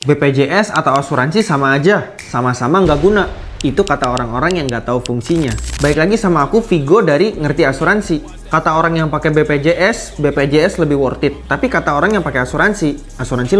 BPJS atau asuransi sama aja, sama-sama nggak guna. Itu kata orang-orang yang nggak tahu fungsinya. Baik lagi sama aku Vigo dari Ngerti Asuransi. Kata orang yang pakai BPJS lebih worth it. Tapi kata orang yang pakai asuransi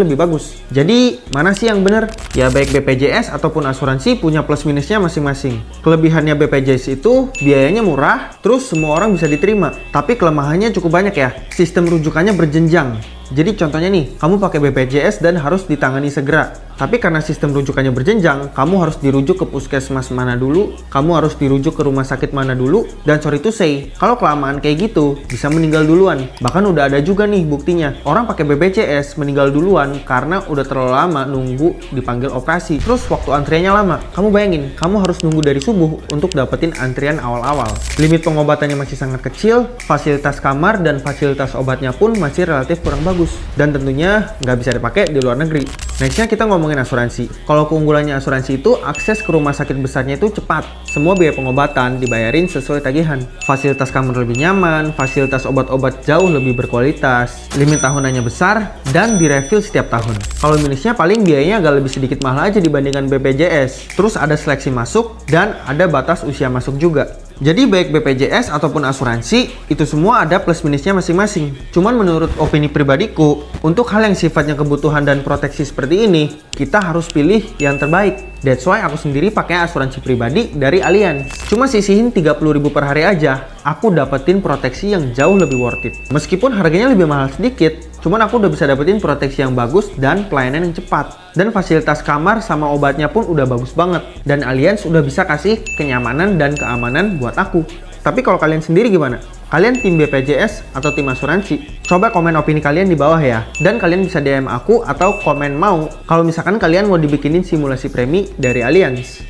lebih bagus. Jadi, mana sih yang benar? Ya baik BPJS ataupun asuransi punya plus minusnya masing-masing. Kelebihannya BPJS itu biayanya murah, terus semua orang bisa diterima. Tapi kelemahannya cukup banyak ya. Sistem rujukannya berjenjang. Jadi contohnya nih, kamu pakai BPJS dan harus ditangani segera. Tapi karena sistem rujukannya berjenjang, kamu harus dirujuk ke puskesmas mana dulu, kamu harus dirujuk ke rumah sakit mana dulu, dan sorry to say, kalau kelamaan kayak gitu, bisa meninggal duluan. Bahkan udah ada juga nih buktinya, orang pakai BPJS meninggal duluan karena udah terlalu lama nunggu dipanggil operasi. Terus waktu antriannya lama, kamu bayangin, kamu harus nunggu dari subuh untuk dapetin antrian awal-awal. Limit pengobatannya masih sangat kecil, fasilitas kamar dan fasilitas obatnya pun masih relatif kurang bagus. Dan tentunya nggak bisa dipakai di luar negeri. Nextnya kita ngomongin asuransi. Kalau keunggulannya asuransi itu akses ke rumah sakit besarnya itu cepat. Semua biaya pengobatan dibayarin sesuai tagihan. Fasilitas kamar lebih nyaman, fasilitas obat-obat jauh lebih berkualitas, limit tahunannya besar, dan direfill setiap tahun. Kalau minusnya paling biayanya agak lebih sedikit mahal aja dibandingkan BPJS. Terus ada seleksi masuk dan ada batas usia masuk juga. Jadi baik BPJS ataupun asuransi, itu semua ada plus minusnya masing-masing. Cuman menurut opini pribadiku, untuk hal yang sifatnya kebutuhan dan proteksi seperti ini, kita harus pilih yang terbaik. That's why aku sendiri pakai asuransi pribadi dari Allianz. Cuma sisihin 30.000 per hari aja, aku dapetin proteksi yang jauh lebih worth it. Meskipun harganya lebih mahal sedikit, cuman aku udah bisa dapetin proteksi yang bagus dan pelayanan yang cepat. Dan fasilitas kamar sama obatnya pun udah bagus banget. Dan Allianz udah bisa kasih kenyamanan dan keamanan buat aku. Tapi kalau kalian sendiri gimana? Kalian tim BPJS atau tim asuransi? Coba komen opini kalian di bawah ya. Dan kalian bisa DM aku atau komen mau kalau misalkan kalian mau dibikinin simulasi premi dari Allianz.